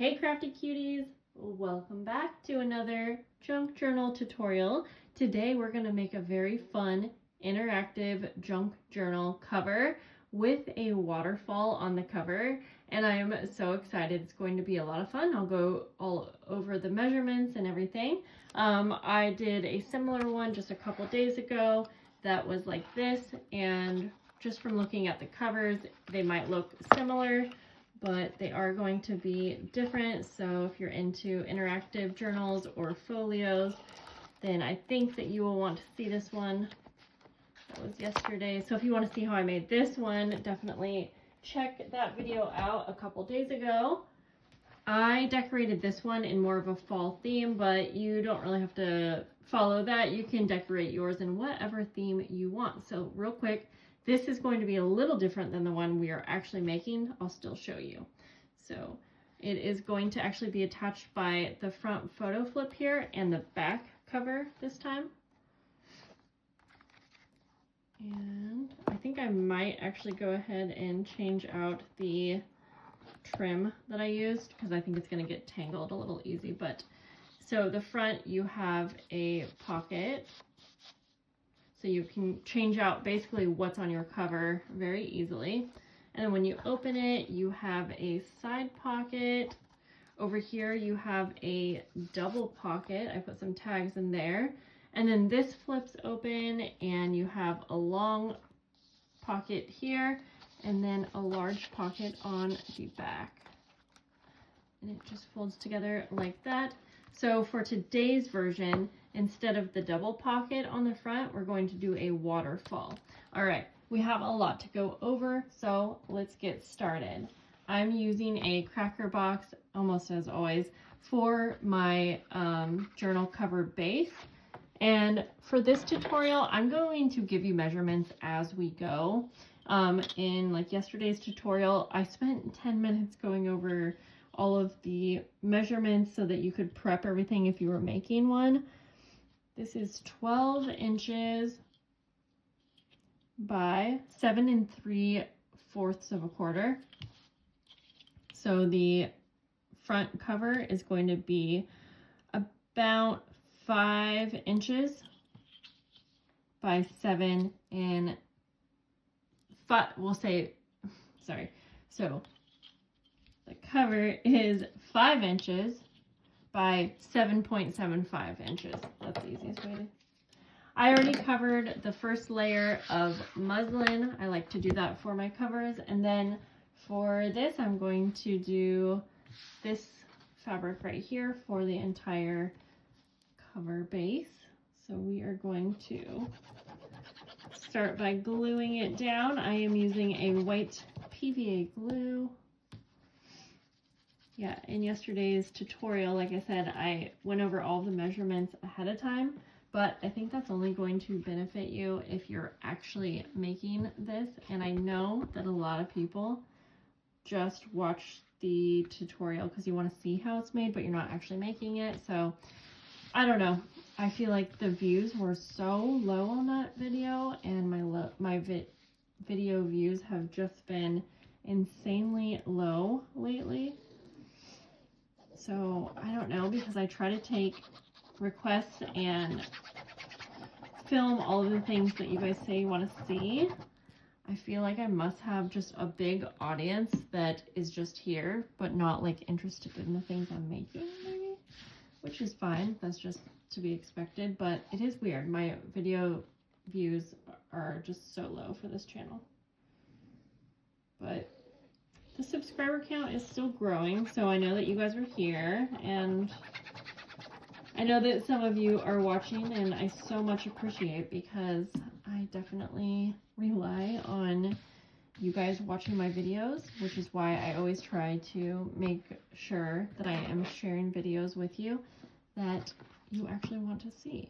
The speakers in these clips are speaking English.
Hey crafty cuties, welcome back to another junk journal tutorial. Today we're going to make a very fun interactive junk journal cover with a waterfall on the cover, and I am so excited. It's going to be a lot of fun. I'll go all over the measurements and everything. I did a similar one just a couple days ago that was like this, and just from looking at the covers they might look similar, but they are going to be different. So if you're into interactive journals or folios, then I think that you will want to see this one. That was yesterday. So if you want to see how I made this one, definitely check that video out a couple days ago. I decorated this one in more of a fall theme, but you don't really have to follow that. You can decorate yours in whatever theme you want. So real quick, this is going to be a little different than the one we are actually making. I'll still show you. So it is going to actually be attached by the front photo flip here and the back cover this time. And I think I might actually go ahead and change out the trim that I used because I think it's going to get tangled a little easy. But so the front, you have a pocket. So you can change out basically what's on your cover very easily. And then when you open it, you have a side pocket. Over here, you have a double pocket. I put some tags in there. And then this flips open and you have a long pocket here and then a large pocket on the back. And it just folds together like that. So for today's version, instead of the double pocket on the front, we're going to do a waterfall. All right, we have a lot to go over, so let's get started. I'm using a cracker box, almost as always, for my journal cover base. And for this tutorial, I'm going to give you measurements as we go. In like yesterday's tutorial, I spent 10 minutes going over all of the measurements so that you could prep everything if you were making one. This is 12 inches by 7 3/4 of a quarter. So the front cover is going to be about 5 inches by 7 and 5, we'll say, sorry. So the cover is 5 inches by 7.75 inches. That's the easiest way to. I already covered the first layer of muslin. I like to do that for my covers. And then for this, I'm going to do this fabric right here for the entire cover base. So we are going to start by gluing it down. I am using a white PVA glue. Yeah, in yesterday's tutorial, like I said, I went over all the measurements ahead of time, but I think that's only going to benefit you if you're actually making this. And I know that a lot of people just watch the tutorial because you want to see how it's made, but you're not actually making it. So I don't know. I feel like the views were so low on that video, and my video views have just been insanely low lately. So I don't know, because I try to take requests and film all of the things that you guys say you want to see. I feel like I must have just a big audience that is just here, but not like interested in the things I'm making, maybe, which is fine. That's just to be expected, but it is weird. My video views are just so low for this channel. But the subscriber count is still growing, so I know that you guys are here, and I know that some of you are watching, and I so much appreciate, because I definitely rely on you guys watching my videos, which is why I always try to make sure that I am sharing videos with you that you actually want to see.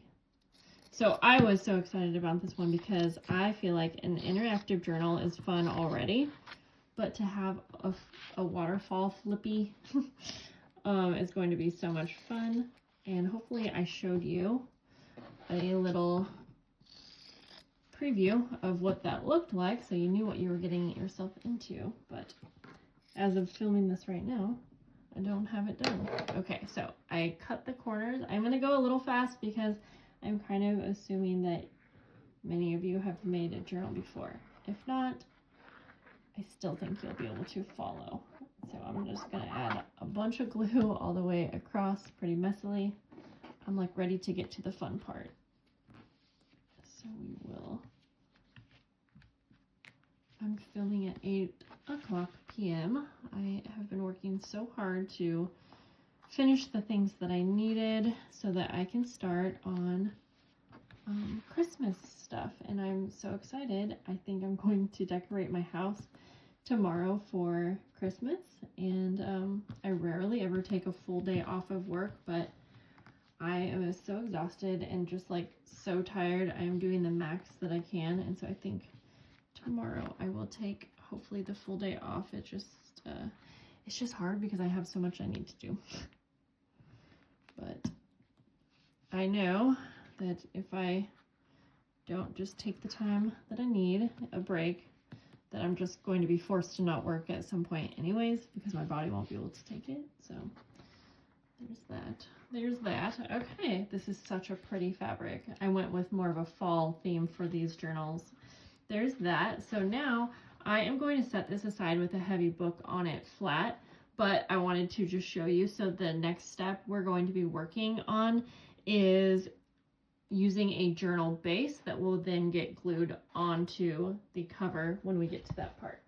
So I was so excited about this one because I feel like an interactive journal is fun already. But to have a waterfall flippy is going to be so much fun. And hopefully I showed you a little preview of what that looked like, so you knew what you were getting yourself into. But as of filming this right now, I don't have it done. Okay, so I cut the corners. I'm going to go a little fast because I'm kind of assuming that many of you have made a journal before. If not, I still think you'll be able to follow. So I'm just going to add a bunch of glue all the way across pretty messily. I'm like ready to get to the fun part. So we will. I'm filming at 8:00 p.m. I have been working so hard to finish the things that I needed so that I can start on Christmas stuff, and I'm so excited. I think I'm going to decorate my house tomorrow for Christmas, and I rarely ever take a full day off of work, but I am so exhausted and just like so tired. I am doing the max that I can, and so I think tomorrow I will take hopefully the full day off. It's just hard because I have so much I need to do. But I know that if I don't just take the time that I need, a break, that I'm just going to be forced to not work at some point anyways because my body won't be able to take it. So there's that. There's that. Okay, this is such a pretty fabric. I went with more of a fall theme for these journals. There's that. So now I am going to set this aside with a heavy book on it flat, but I wanted to just show you. So the next step we're going to be working on is using a journal base that will then get glued onto the cover when we get to that part.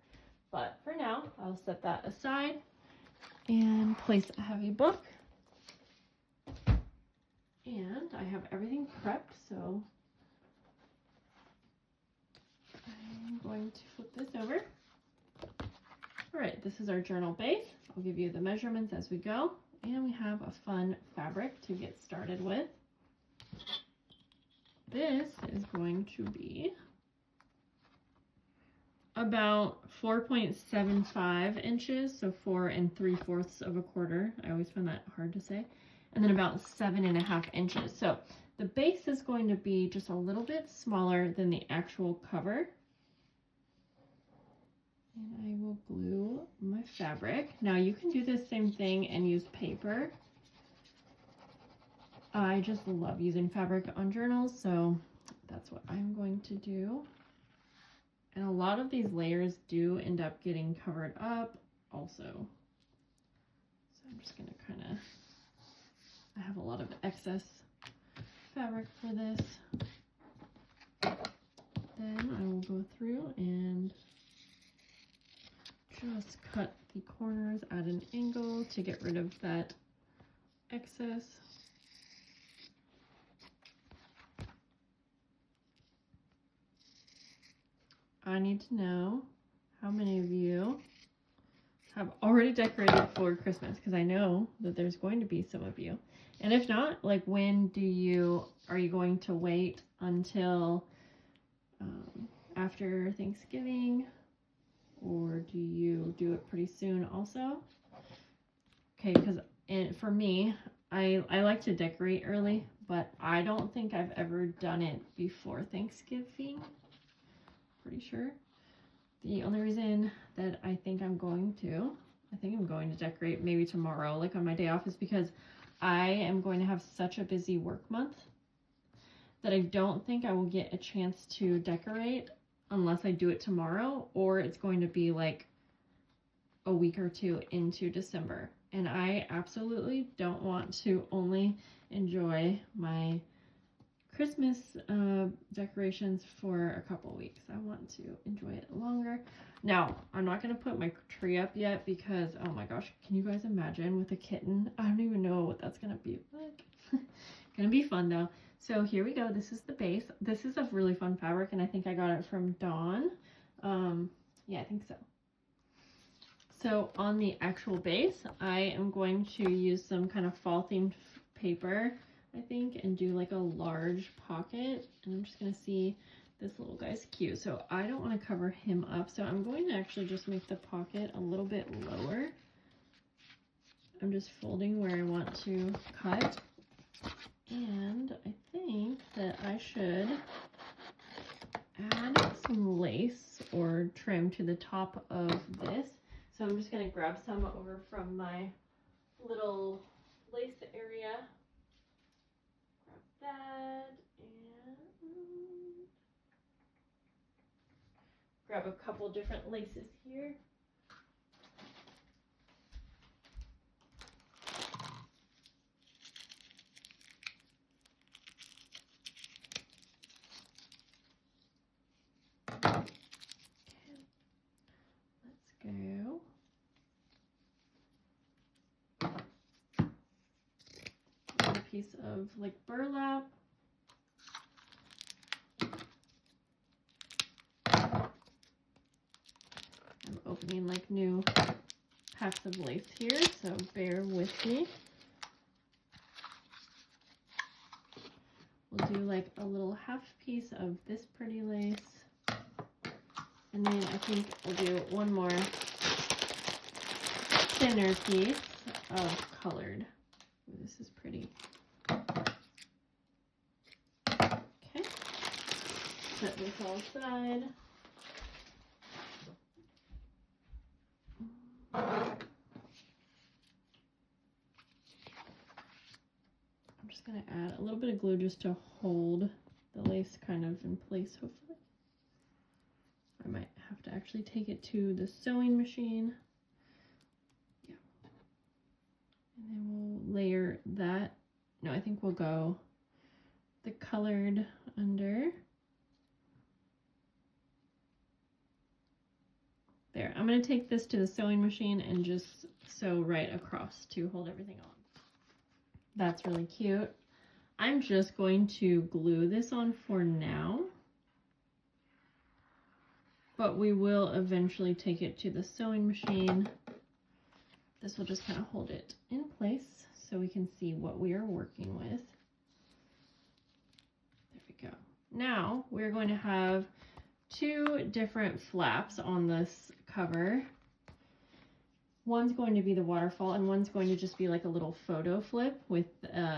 But for now, I'll set that aside and place a heavy book. And I have everything prepped, so I'm going to flip this over. All right, this is our journal base. I'll give you the measurements as we go, and we have a fun fabric to get started with. This is going to be about 4.75 inches, so 4 3/4 of a quarter. I always find that hard to say. And then about 7.5 inches. So the base is going to be just a little bit smaller than the actual cover. And I will glue my fabric. Now you can do this same thing and use paper. I just love using fabric on journals, so that's what I'm going to do. And a lot of these layers do end up getting covered up also. So I'm just going to kind of, I have a lot of excess fabric for this. Then I will go through and just cut the corners at an angle to get rid of that excess. I need to know how many of you have already decorated for Christmas, because I know that there's going to be some of you. And if not, like, when are you going to wait until after Thanksgiving, or do you do it pretty soon also? Okay, because for me, I like to decorate early, but I don't think I've ever done it before Thanksgiving. Pretty sure. The only reason that I think I'm going to decorate maybe tomorrow, like on my day off, is because I am going to have such a busy work month that I don't think I will get a chance to decorate unless I do it tomorrow, or it's going to be like a week or two into December. And I absolutely don't want to only enjoy my Christmas decorations for a couple weeks. I want to enjoy it longer. Now, I'm not going to put my tree up yet because, oh my gosh, can you guys imagine with a kitten? I don't even know what that's going to be like. Gonna be fun though. So here we go. This is the base. This is a really fun fabric, and I think I got it from Dawn. Yeah, I think so. So on the actual base, I am going to use some kind of fall themed paper, I think, and do like a large pocket. And I'm just going to see, this little guy's cute. So I don't want to cover him up. So I'm going to actually just make the pocket a little bit lower. I'm just folding where I want to cut. And I think that I should add some lace or trim to the top of this. So I'm just going to grab some over from my little lace area. Grab that and grab a couple different laces here. Go. A piece of like burlap. I'm opening like new packs of lace here, so bear with me. We'll do like a little half piece of this pretty lace. And then I think we'll do one more thinner piece of colored. Ooh, this is pretty. Okay. Set this all aside. I'm just going to add a little bit of glue just to hold the lace kind of in place, hopefully. I might have to actually take it to the sewing machine. Yeah. And then we'll layer that. No, I think we'll go the colored under. There. I'm going to take this to the sewing machine and just sew right across to hold everything on. That's really cute. I'm just going to glue this on for now. But we will eventually take it to the sewing machine. This will just kind of hold it in place so we can see what we are working with. There we go. Now we're going to have two different flaps on this cover. One's going to be the waterfall and one's going to just be like a little photo flip with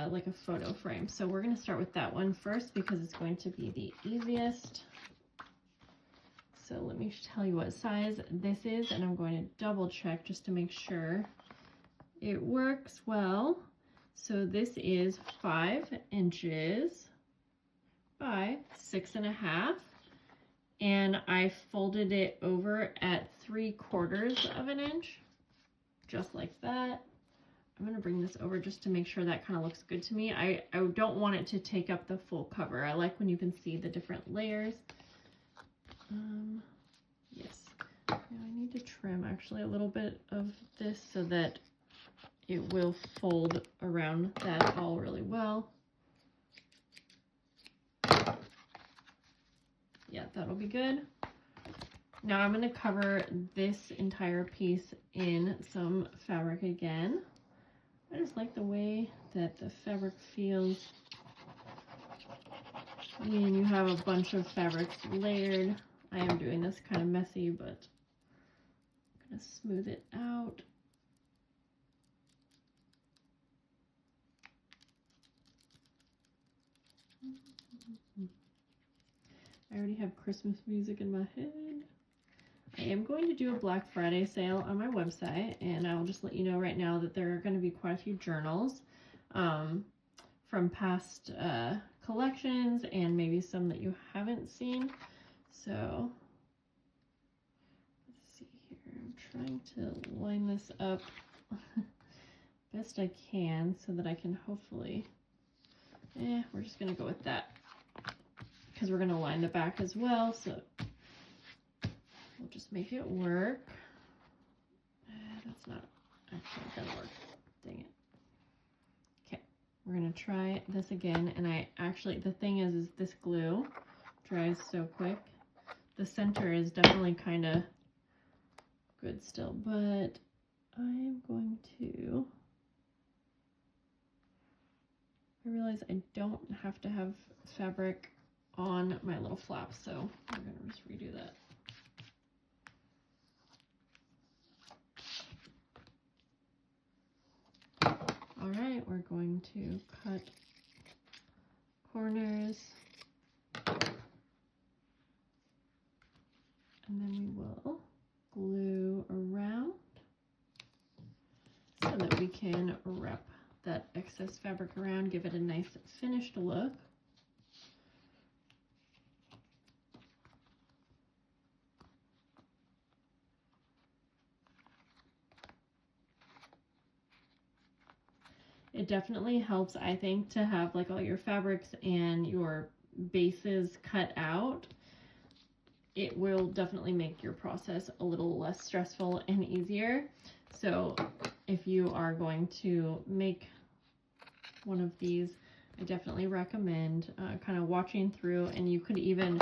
like a photo frame. So we're going to start with that one first because it's going to be the easiest. So let me tell you what size this is, and I'm going to double check just to make sure it works well. So this is 5 inches by 6.5, and I folded it over at 3/4 of an inch, just like that. I'm going to bring this over just to make sure that kind of looks good to me. I don't want it to take up the full cover. I like when you can see the different layers. Yes. Now I need to trim actually a little bit of this so that it will fold around that all really well. Yeah, that'll be good. Now I'm going to cover this entire piece in some fabric again. I just like the way that the fabric feels. I mean, you have a bunch of fabrics layered. I am doing this kind of messy, but I'm going to smooth it out. I already have Christmas music in my head. I am going to do a Black Friday sale on my website, and I'll just let you know right now that there are going to be quite a few journals from past collections and maybe some that you haven't seen. So let's see here. I'm trying to line this up best I can so that I can hopefully, we're just going to go with that because we're going to line the back as well. So we'll just make it work. That's not actually going to work. Dang it. Okay, we're going to try this again. And the thing is this glue dries so quick. The center is definitely kind of good still, but I am going to, I realize I don't have to have fabric on my little flap, so I'm going to just redo that. All right, we're going to cut corners, and then we will glue around. So so that we can wrap that excess fabric around, give it a nice finished look. It definitely helps, I think, to have like all your fabrics and your bases cut out. It will definitely make your process a little less stressful and easier. So if you are going to make one of these, I definitely recommend kind of watching through, and you could even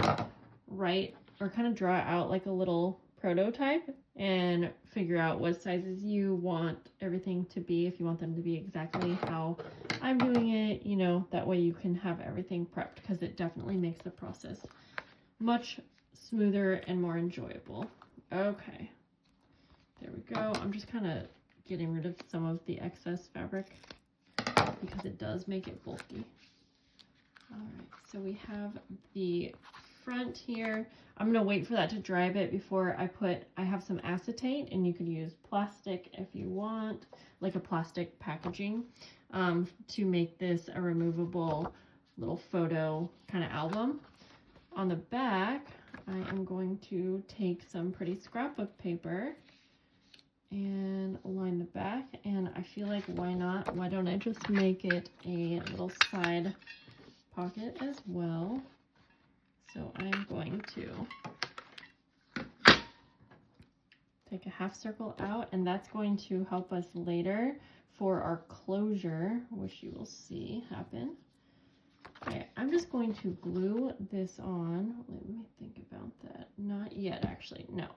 write or kind of draw out like a little prototype and figure out what sizes you want everything to be, if you want them to be exactly how I'm doing it, you know, that way you can have everything prepped, because it definitely makes the process much smoother and more enjoyable. Okay, there we go. I'm just kind of getting rid of some of the excess fabric because it does make it bulky. All right, so we have the front here. I'm gonna wait for that to dry a bit before I have some acetate, and you could use plastic if you want, like a plastic packaging, to make this a removable little photo kind of album. On the back, I am going to take some pretty scrapbook paper and line the back, and I feel like why not? Why don't I just make it a little side pocket as well? So I'm going to take a half circle out, and that's going to help us later for our closure, which you will see happen. Okay, I'm just going to glue this on. Let me think about that. Not yet, actually. No,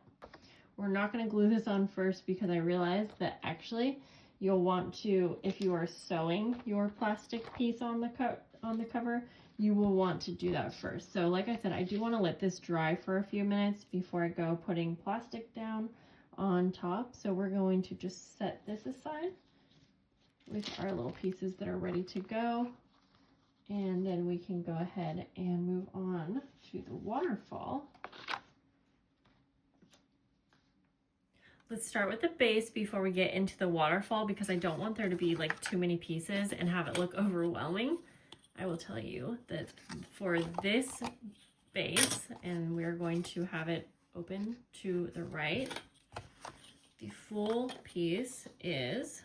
we're not going to glue this on first, because I realized that actually you'll want to, if you are sewing your plastic piece on the cover, you will want to do that first. So like I said, I do want to let this dry for a few minutes before I go putting plastic down on top. So we're going to just set this aside with our little pieces that are ready to go. And then we can go ahead and move on to the waterfall. Let's start with the base before we get into the waterfall, because I don't want there to be like too many pieces and have it look overwhelming. I will tell you that for this base, and we're going to have it open to the right, the full piece is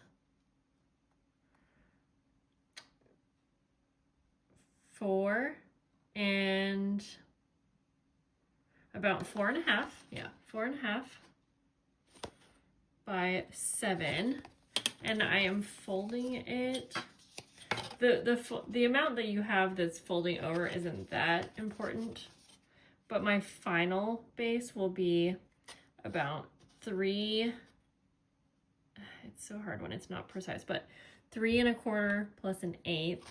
about 4.5, yeah, 4.5 by 7, and I am folding it. The amount that you have that's folding over isn't that important, but my final base will be about 3. It's so hard when it's not precise, but 3.25 plus 1/8.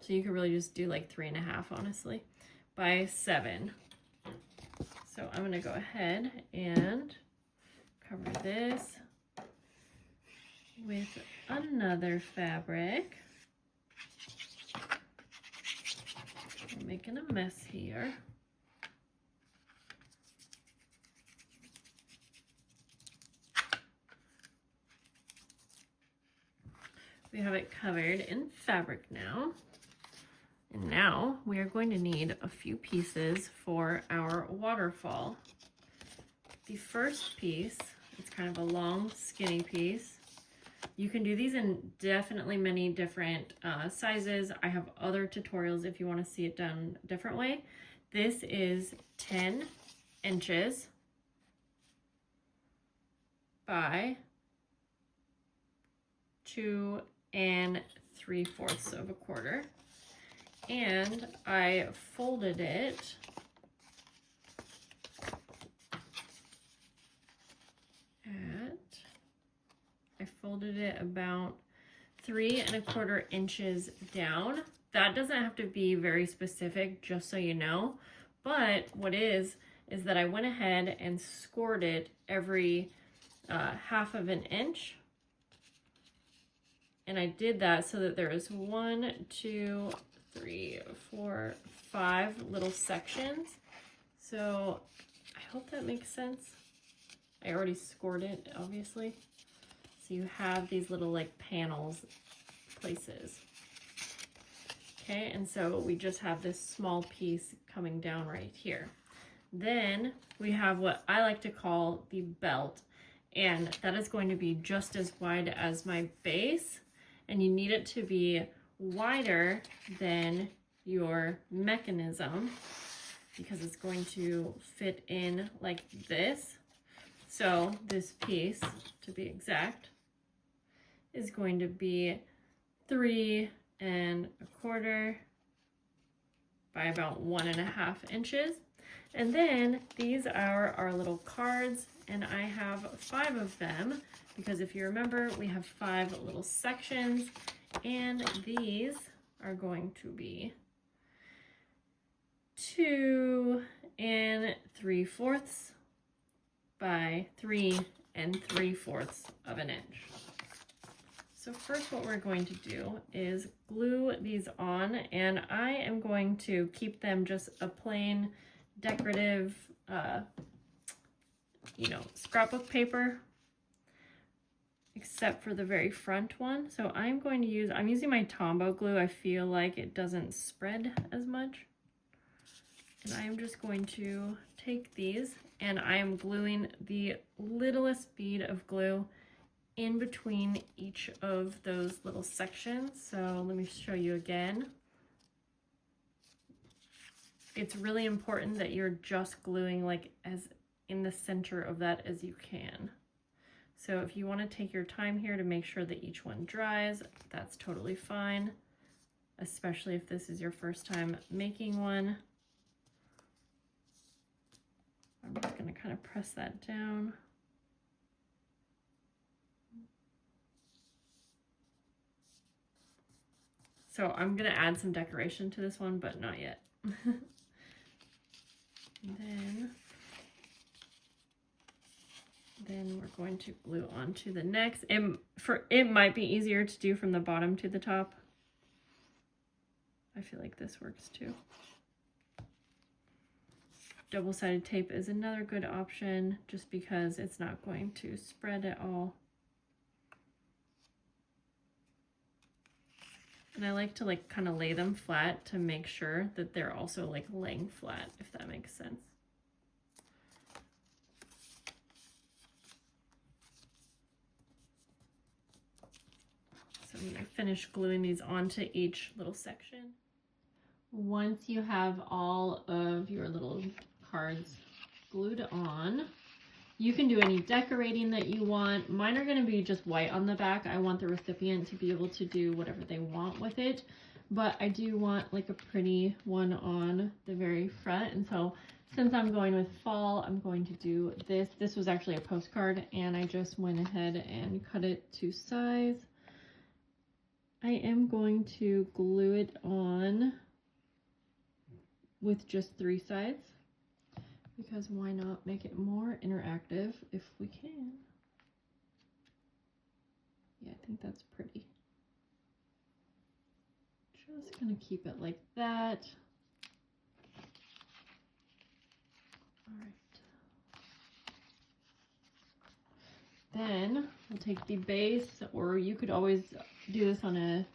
So you could really just do like 3.5, honestly, by 7. So I'm gonna go ahead and cover this with another fabric. I'm making a mess here. We have it covered in fabric now. And now we are going to need a few pieces for our waterfall. The first piece, it's kind of a long, skinny piece. You can do these in definitely many different sizes. I have other tutorials if you want to see it done a different way. This is 10 inches by 2 3/4 of a quarter. And I folded it about 3.25 inches down. That doesn't have to be very specific, just so you know. But what is that I went ahead and scored it every 1/2 inch. And I did that so that there is 1, 2, 3, 4, 5 little sections. So I hope that makes sense. I already scored it, obviously. So you have these little like panels places. Okay, and so we just have this small piece coming down right here. Then we have what I like to call the belt, and that is going to be just as wide as my base, and you need it to be wider than your mechanism because it's going to fit in like this. So this piece, to be exact, is going to be 3 1/4 by about 1.5 inches. And then these are our little cards, and I have 5 of them because if you remember, we have 5 little sections, and these are going to be 2 3/4 by 3 3/4 of an inch. So first what we're going to do is glue these on, and I am going to keep them just a plain decorative, scrapbook paper, except for the very front one. So I'm using my Tombow glue. I feel like it doesn't spread as much. And I'm just going to take these, and I am gluing the littlest bead of glue in between each of those little sections. So let me show you again. It's really important that you're just gluing like as in the center of that as you can. So if you want to take your time here to make sure that each one dries, that's totally fine, especially if this is your first time making one. I'm just going to kind of press that down. So I'm going to add some decoration to this one, but not yet. Then we're going to glue onto the next. It might be easier to do from the bottom to the top. I feel like this works too. Double-sided tape is another good option just because it's not going to spread at all. And I like to kind of lay them flat to make sure that they're also laying flat, if that makes sense. So I'm going to finish gluing these onto each little section. Once you have all of your little cards glued on, you can do any decorating that you want. Mine are going to be just white on the back. I want the recipient to be able to do whatever they want with it, but I do want a pretty one on the very front. And so since I'm going with fall, I'm going to do this. This was actually a postcard, and I just went ahead and cut it to size. I am going to glue it on with just 3 sides, because why not make it more interactive if we can? Yeah, I think that's pretty. Just gonna keep it like that. All right. Then we'll take the base, or you could always do this on a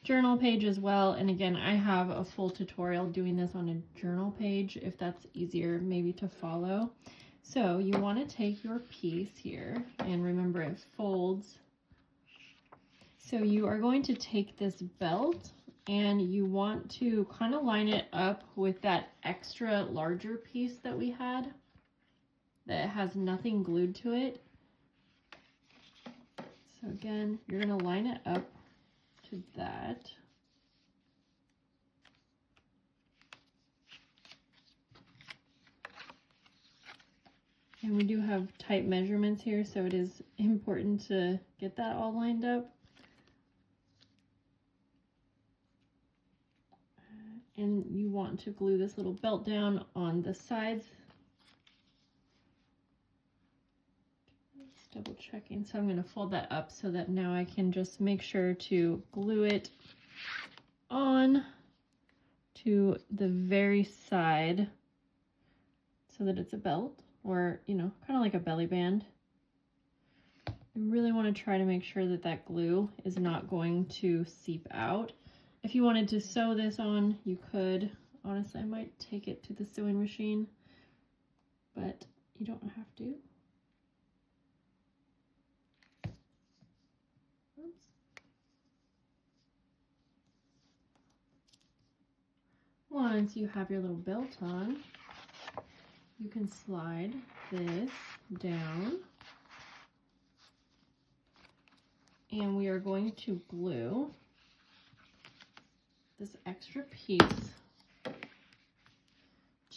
journal page as well. And again, I have a full tutorial doing this on a journal page if that's easier maybe to follow. So you want to take your piece here, and remember it folds. So you are going to take this belt, and you want to kind of line it up with that extra larger piece that we had that has nothing glued to it. So again, you're going to line it up to that. And we do have tight measurements here, so it is important to get that all lined up. And you want to glue this little belt down on the sides. Just double checking. So I'm going to fold that up so that now I can just make sure to glue it on to the very side so that it's a belt. or, you know, kind of like a belly band. You really want to try to make sure that that glue is not going to seep out. If you wanted to sew this on, you could. Honestly, I might take it to the sewing machine, but you don't have to. Oops. Once you have your little belt on, you can slide this down. And we are going to glue this extra piece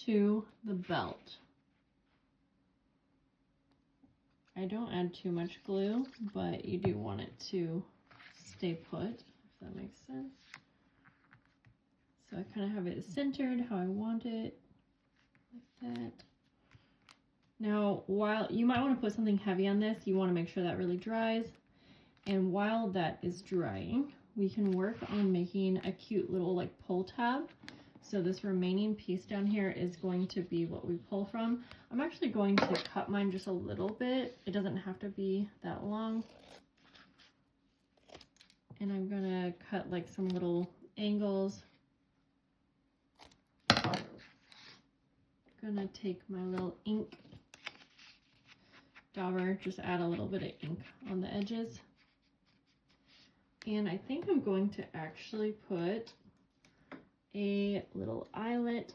to the belt. I don't add too much glue, but you do want it to stay put, if that makes sense. So I kind of have it centered how I want it, like that. Now, while you might want to put something heavy on this, you want to make sure that really dries. And while that is drying, we can work on making a cute little like pull tab. So this remaining piece down here is going to be what we pull from. I'm actually going to cut mine just a little bit. It doesn't have to be that long. And I'm gonna cut like some little angles. Gonna take my little ink dauber, just add a little bit of ink on the edges. And I think I'm going to actually put a little eyelet,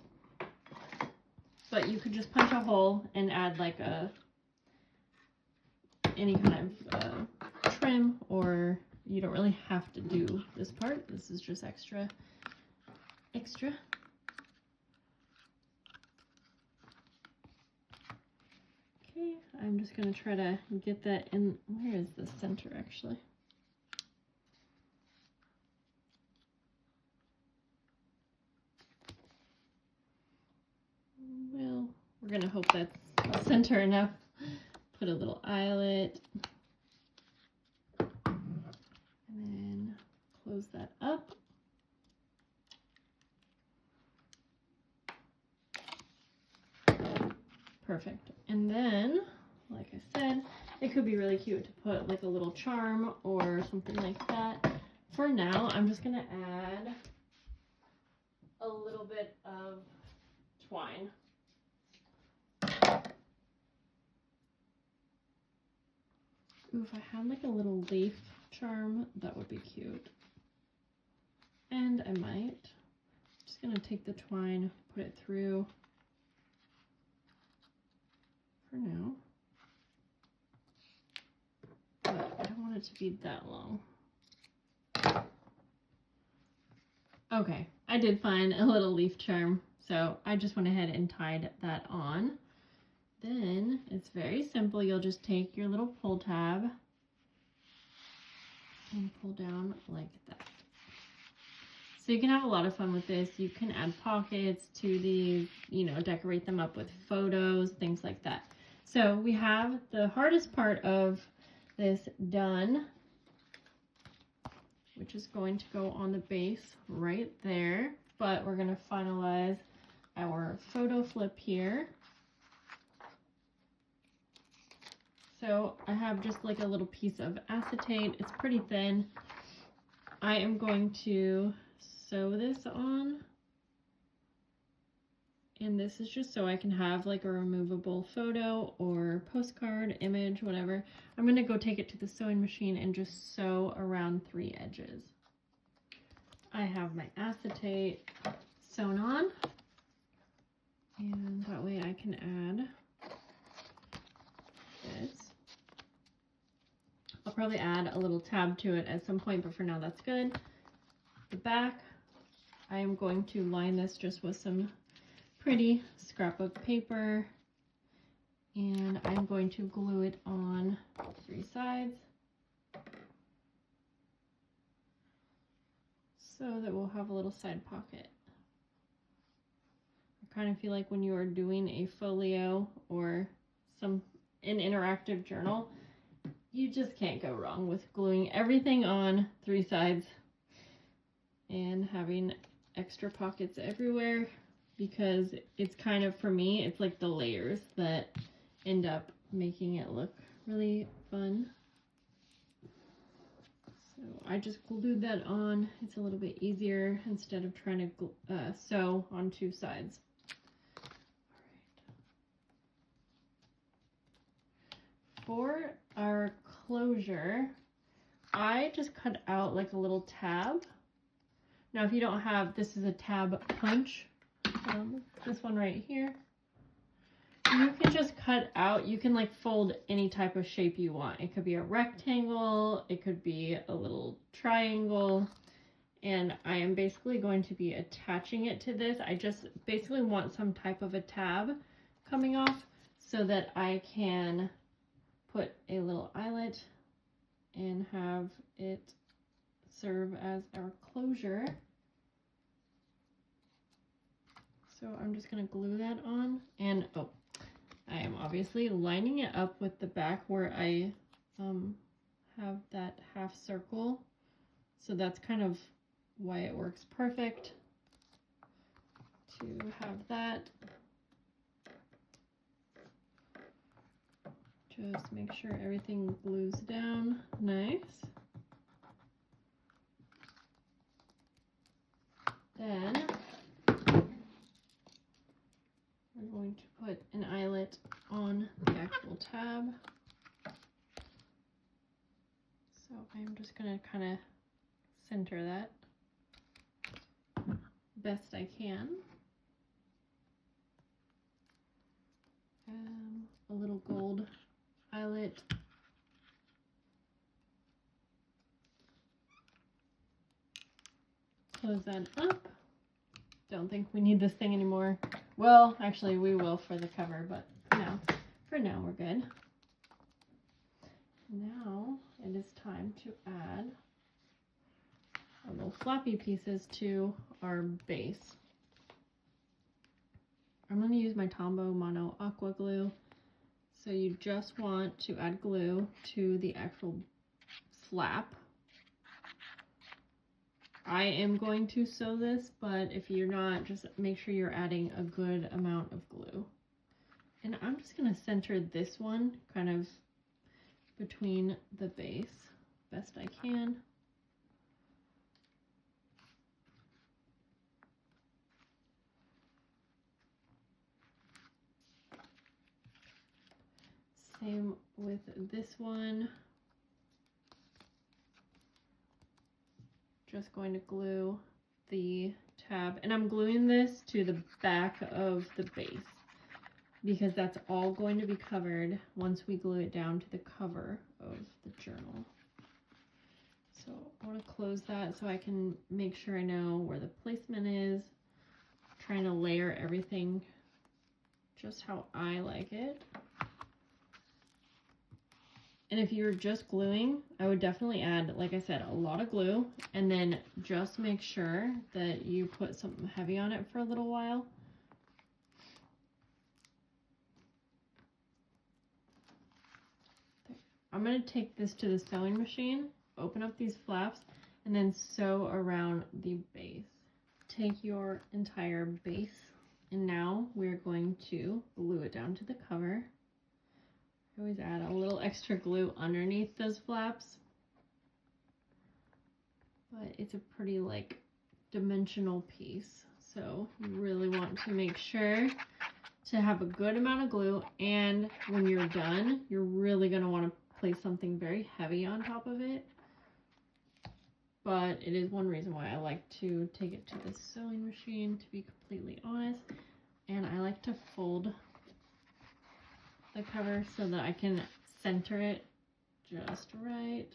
but you could just punch a hole and add like any kind of trim, or you don't really have to do this part. This is just extra. Okay, I'm just gonna try to get that in. Where is the center actually? Well, we're gonna hope that's center enough. Put a little eyelet. And then close that up. Perfect. And then, like I said, it could be really cute to put like a little charm or something like that. For now, I'm just gonna add a little bit of twine. Ooh, if I had like a little leaf charm, that would be cute. And I might. I'm just gonna take the twine, put it through for now. But I don't want it to be that long. Okay, I did find a little leaf charm, so I just went ahead and tied that on. Then it's very simple. You'll just take your little pull tab and pull down like that. So you can have a lot of fun with this. You can add pockets to these, you know, decorate them up with photos, things like that. So we have the hardest part of this done, which is going to go on the base right there. But we're going to finalize our photo flip here. So I have just like a little piece of acetate. It's pretty thin. I am going to sew this on. And this is just so I can have like a removable photo or postcard, image, whatever. I'm going to go take it to the sewing machine and just sew around 3 edges. I have my acetate sewn on. And that way I can add this. I'll probably add a little tab to it at some point, but for now that's good. The back, I am going to line this just with some pretty scrapbook paper, and I'm going to glue it on 3 sides so that we'll have a little side pocket. I kind of feel like when you are doing a folio or an interactive journal, you just can't go wrong with gluing everything on 3 sides and having extra pockets everywhere, because it's kind of, for me, it's like the layers that end up making it look really fun. So I just glued that on. It's a little bit easier instead of trying to sew on two sides. For our closure, I just cut out like a little tab. Now if you don't have, this is a tab punch, this one right here. You can just cut out, you can like fold any type of shape you want. It could be a rectangle, it could be a little triangle, and I am basically going to be attaching it to this. I just basically want some type of a tab coming off so that I can put a little eyelet and have it serve as our closure. So I'm just going to glue that on, and oh, I am obviously lining it up with the back where I have that half circle. So that's kind of why it works perfect to have that. Just make sure everything glues down nice. Then we're going to put an eyelet on the actual tab. So I'm just going to kind of center that best I can. A little gold eyelet. Close that up. Don't think we need this thing anymore. Well, actually we will for the cover, but no, for now we're good. Now it is time to add our little floppy pieces to our base. I'm going to use my Tombow Mono Aqua Glue. So you just want to add glue to the actual flap. I am going to sew this, but if you're not, just make sure you're adding a good amount of glue. And I'm just going to center this one kind of between the base best I can. Same with this one. Just going to glue the tab, and I'm gluing this to the back of the base because that's all going to be covered once we glue it down to the cover of the journal. So I want to close that so I can make sure I know where the placement is. I'm trying to layer everything just how I like it. And if you're just gluing, I would definitely add, like I said, a lot of glue, and then just make sure that you put something heavy on it for a little while. I'm going to take this to the sewing machine, open up these flaps, and then sew around the base. Take your entire base, and now we're going to glue it down to the cover. I always add a little extra glue underneath those flaps, but it's a pretty like dimensional piece, so you really want to make sure to have a good amount of glue, and when you're done, you're really going to want to place something very heavy on top of it. But it is one reason why I like to take it to the sewing machine, to be completely honest, and I like to fold the cover so that I can center it just right.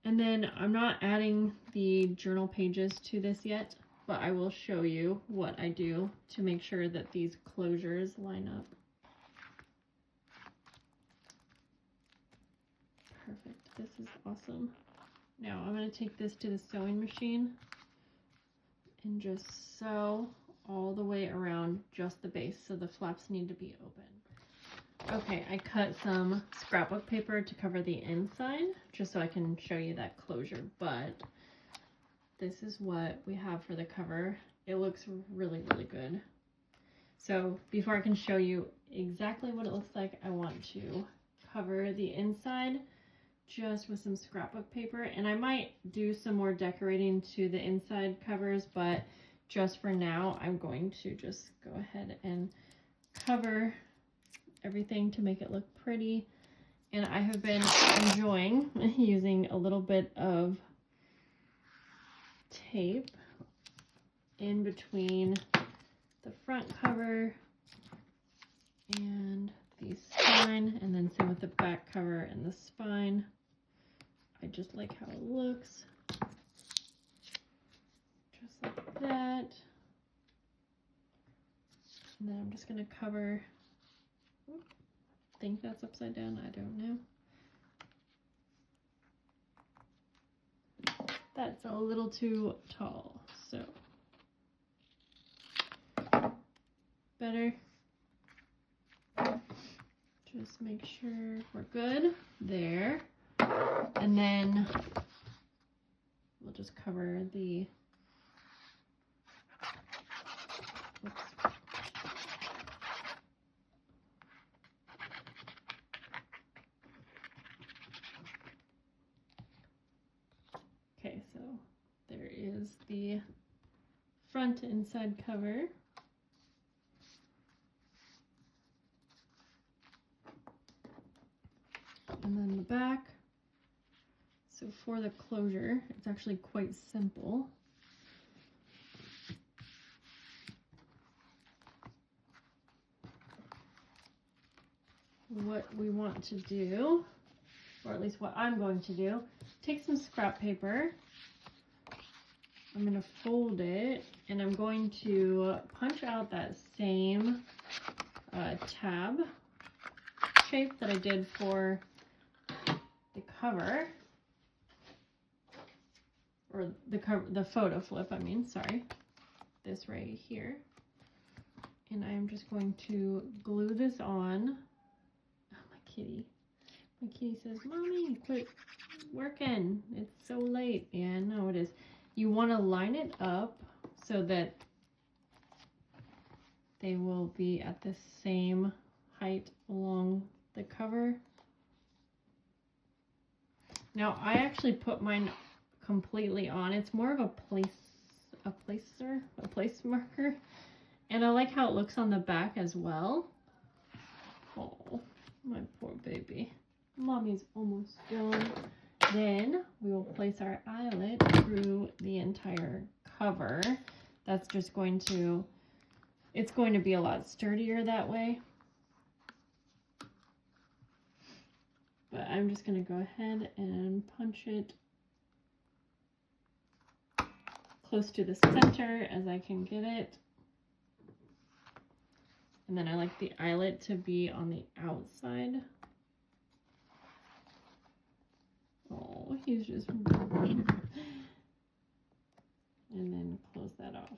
And then I'm not adding the journal pages to this yet, but I will show you what I do to make sure that these closures line up. Perfect, this is awesome. Now I'm going to take this to the sewing machine and just sew all the way around just the base, so the flaps need to be open. Okay, I cut some scrapbook paper to cover the inside just so I can show you that closure, but this is what we have for the cover. It looks really, really good. So before I can show you exactly what it looks like, I want to cover the inside just with some scrapbook paper, and I might do some more decorating to the inside covers, but just for now I'm going to just go ahead and cover everything to make it look pretty. And I have been enjoying using a little bit of tape in between the front cover and the spine, and then same with the back cover and the spine. I just like how it looks. Just like that. And then I'm just going to cover, I think that's upside down, I don't know. That's a little too tall, so better. Just make sure we're good there. And then we'll just cover the, oops. Okay, so there is the front inside cover. And then the back. So for the closure, it's actually quite simple. What we want to do, or at least what I'm going to do, take some scrap paper. I'm going to fold it, and I'm going to punch out that same tab shape that I did for the cover, or the photo flip, I mean, sorry, this right here. And I'm just going to glue this on. Oh, my kitty. My kitty says, "Mommy, quit working. It's so late." Yeah, no, it is. You want to line it up so that they will be at the same height along the cover. Now, I actually put mine completely on. It's more of a place marker. And I like how it looks on the back as well. Oh, my poor baby. Mommy's almost done. Then we will place our eyelet through the entire cover. That's just going to, it's going to be a lot sturdier that way. But I'm just going to go ahead and punch it close to the center as I can get it. And then I like the eyelet to be on the outside. Oh, he's just... And then close that off.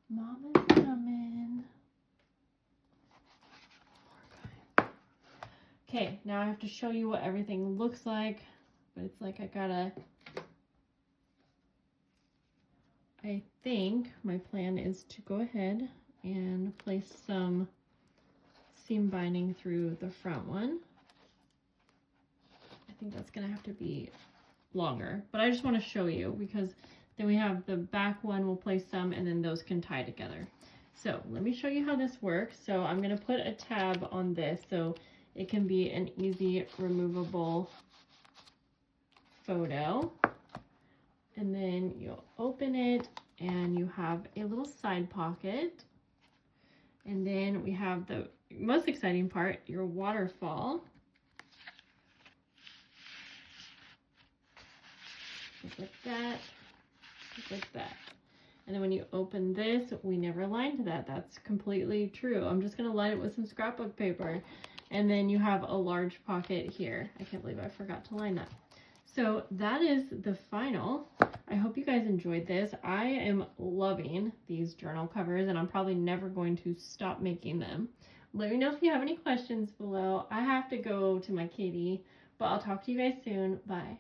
Mama's coming. Okay, now I have to show you what everything looks like, but it's like I think my plan is to go ahead and place some seam binding through the front one. I think that's gonna have to be longer, but I just want to show you because then we have the back one, we'll place some, and then those can tie together. So let me show you how this works. So I'm gonna put a tab on this so it can be an easy removable photo. And then you'll open it and you have a little side pocket. And then we have the most exciting part, your waterfall. Just like that, just like that. And then when you open this, we never lined that. That's completely true. I'm just gonna line it with some scrapbook paper. And then you have a large pocket here. I can't believe I forgot to line that. So that is the final. I hope you guys enjoyed this. I am loving these journal covers, and I'm probably never going to stop making them. Let me know if you have any questions below. I have to go to my kitty, but I'll talk to you guys soon. Bye.